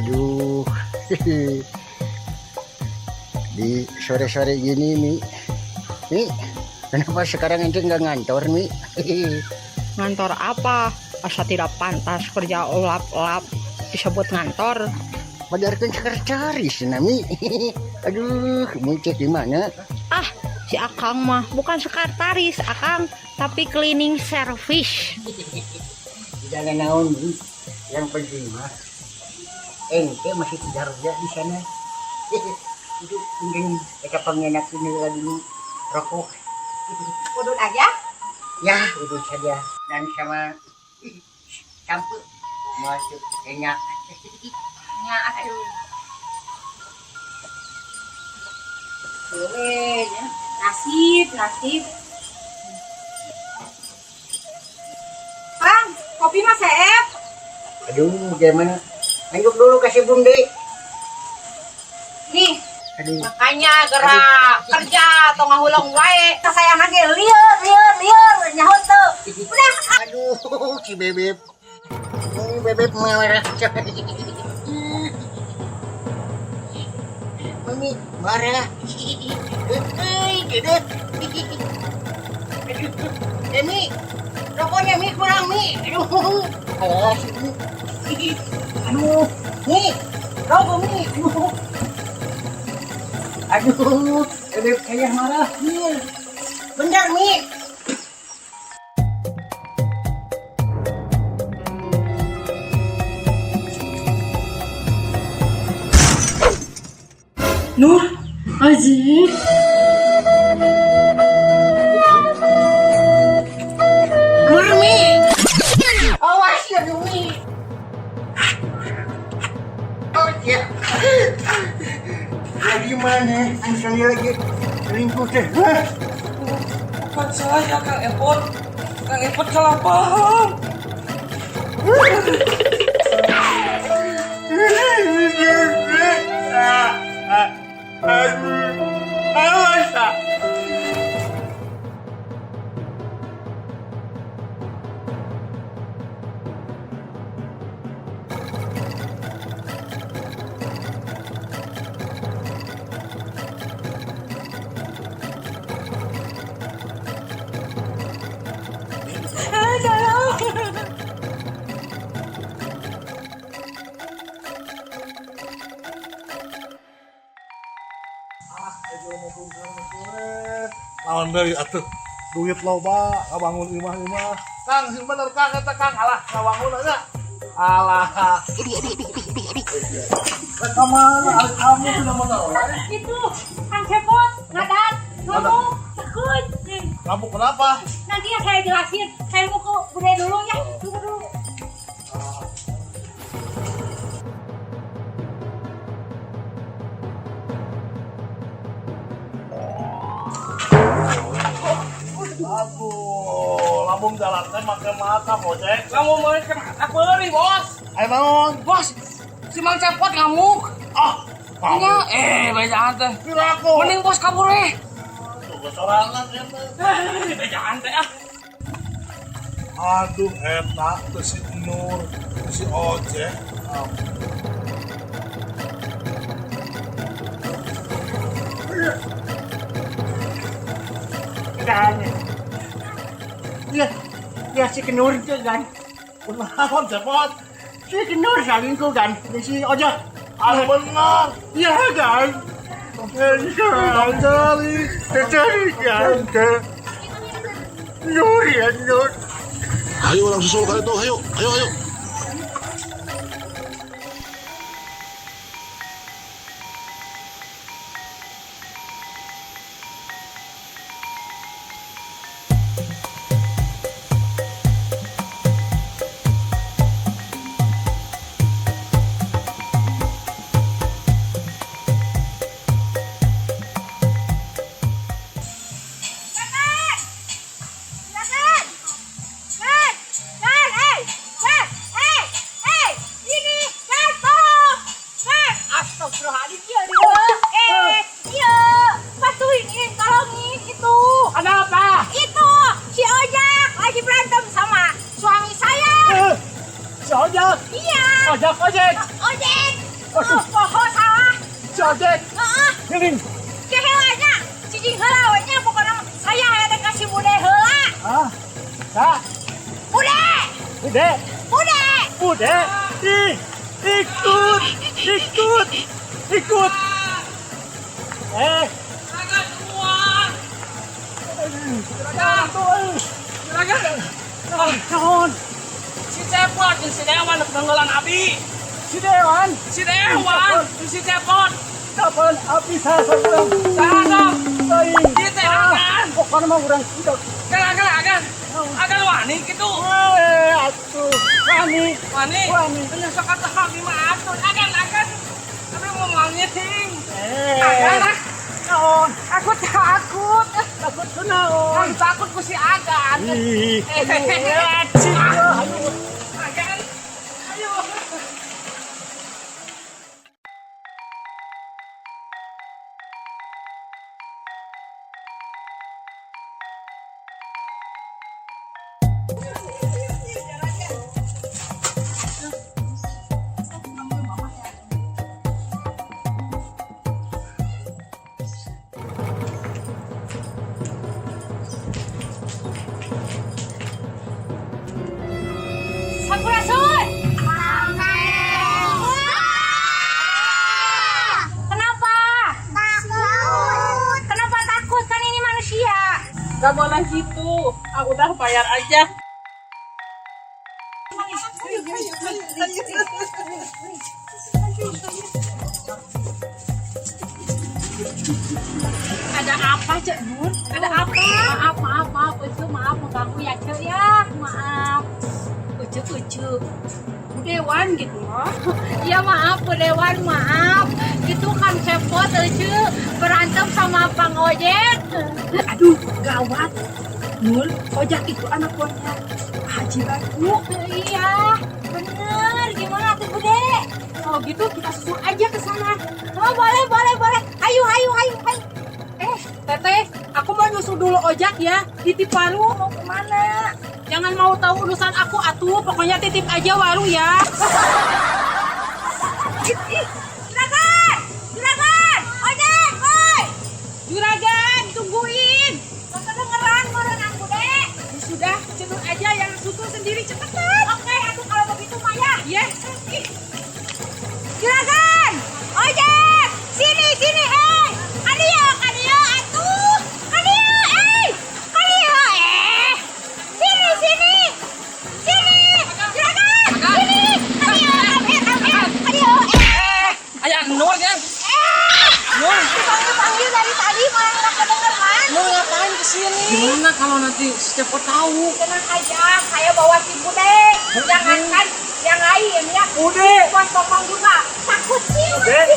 Aduh. Di sore-sore gini Mi, kenapa sekarang ente nggak ngantor Mi? Ngantor apa? Asa tidak pantas kerja ulap-ulap disebut ngantor. Padahal kan sekretaris Mi. Aduh, mau cek di mana? Ah, si Akang mah bukan sekretaris Akang, tapi cleaning service. Jangan naon Mi. Yang penting mah ente masih kerja di sana. Itu mungkin mereka pengenak ini lagi rokok. Udut aja? Ya, udut saja. Dan sama campur masuk enak. Ya, aduh. Boleh ya. Nasib. Bang, kopi mas Seep. Aduh, gimana? Lanjut dulu kasih Bunda. Nih, Aduh. makanya gerak kerja atau ngahulong wae. Kesayangan ge lieur nyahut tuh. Udah. Aduh, si Bebep. Ini Bebep marah. Mami marah. Dedek. Mi, rokoknya Mi kurang Mi. Aduh, alas ini. Aduh, Mi, rokok Mi. Aduh, Bebep kayak marah. Mi, bentar Mi. Nur, Aziz. Mami, awas ya Mi. Oh ya. Lagi mana? Saya lagi selingkuh teh. Bukan saya, Kang Epot. Kang Epot salah paham. Lawan dari atuh duit loba ngabangun imah-imah. Kang sing bener Kang eta Kang alah ngabangun aja. Alah. Kamana ari kamu sudah menolak? Itu Kang Cepot ngadat ngomong takut. Kamu kenapa? Nanti ya saya jelasin. Saya mau ke Bude dulu ya. Tunggu dulu. Aduh, lambung jalan teh make mata bocek. Kamu mau kemana beri, Bos? Ayo naon? Bos, si Mang Cepot ngamuk. Ah, kamu. Bejaan teh. Kiraku. Mending Bos kabur Tuh sorangan eta. Bejaan teh ah. Aduh, eta teh si Nur, teh si Ojek. Dan ya si Kenur itu kan. Kunaon cepot? Si Kenur selingkuh kan. Si Ojek. Ah benar. Ya kan. Cari kan. Nur ya Nur. Ayo orang susul kali itu, ayo. Ojek. Ojek. Oh, poho salah. Si ojek. Heeh. Ngiling. Kehelanya cicing heula we nya pokona saya aya teh kasih bude heula. Ah. Kak. Bude. Udah. Bude. Udah. Ikut. Juragan uang. Juragan. Naon? Si Cepot jeung si Dewan penenggelan abi. Si Dewan. Si Dewan jeung si Cepot. Kapan api saya urang? Saha Teuing. Ieu teh agan. Pokona mah urang tidak. Agan. Agan wani kitu. Atuh. Wani. Wani. Teu sakata kami mah atuh. Agan. Tapi mau mangiting. Agan. Naon? Aku takut. Takut kunaon? Takut ku si Agan. Ih. Ayo. Agan. Ayo. Sampurasun. Kenapa? Takut. Kenapa takut? Kan ini manusia. Gak boleh gitu. Udah bayar aja. Ada apa, Cek Nur? Ada apa? Maaf, maaf mengganggu ya, Cek ya. Maaf. Ucuk. Dewan gitu loh. Iya maaf, Dewan, maaf. Itu kan Cepot, Ucuk. Berantem sama Bang Ojek. Aduh, gawat. Nur, ojek itu anak buahnya Haji Ragu. Iya, bener. Gimana tuh, Bude? Kalau gitu kita susul aja ke sana. Oh, boleh. Ayo. Teteh, aku mau nyusul dulu ojek ya. Titip warung mau kemana? Jangan mau tahu urusan aku atuh. Pokoknya titip aja warung ya. Juragan, ojek, boy. Juragan, tungguin. Kedengeran meureun aku, Dek. Ya sudah, cenut aja yang susul sendiri cepetan. Oke, atuh kalau begitu mah ya. Ya. Juragan, ojek, sini, Kadio, atuh, Kadio, sini, Juragan, sini, Kadio, Ayah Nur kan? panggil dari tadi malah nggak kedengeran. Nur ngapain kesini? Gimana kalau nanti si Cepot tahu? Tenang aja, saya bawa si Bude. Jangankan yang lain ya. Bude. Buat Popong juga. Takut sih. Udah.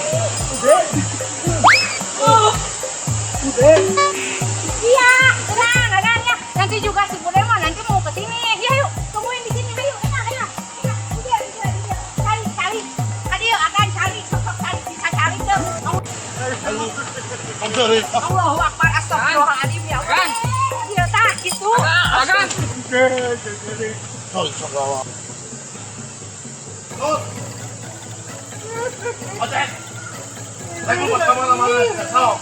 Iya, tenang ya. Nanti juga si Bude mah nanti mau ke sini. Ya, yuk, tungguin di sini. Ayo. Cari. Adio akan cari. Sosok cari. Bisa cari tuh. Allahu Akbar. Astagfirullahaladzim ya Allah. Iya, tak gitu. Agan. Ojek. Saya mau kemana-mana. Tahu.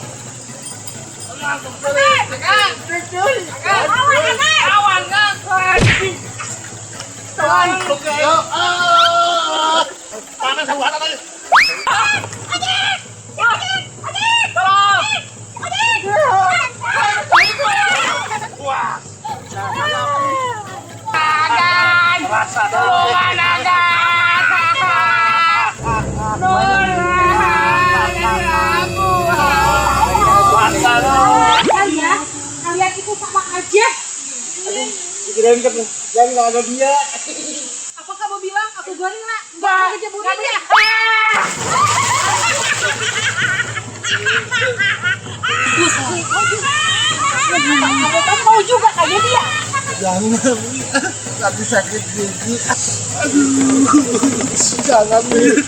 Awan kan? Panas aku ada lagi. Wah. Agan. Rasa Tolongan Agan. Kalian itu sama aja. Kirain kan yang nggak ada dia. Apa kamu bilang aku gorila? Enggak, kejeburan ya. Kamu kan mau juga kayak dia. Jangan, lagi sakit gigi. Aduh, jangan nih.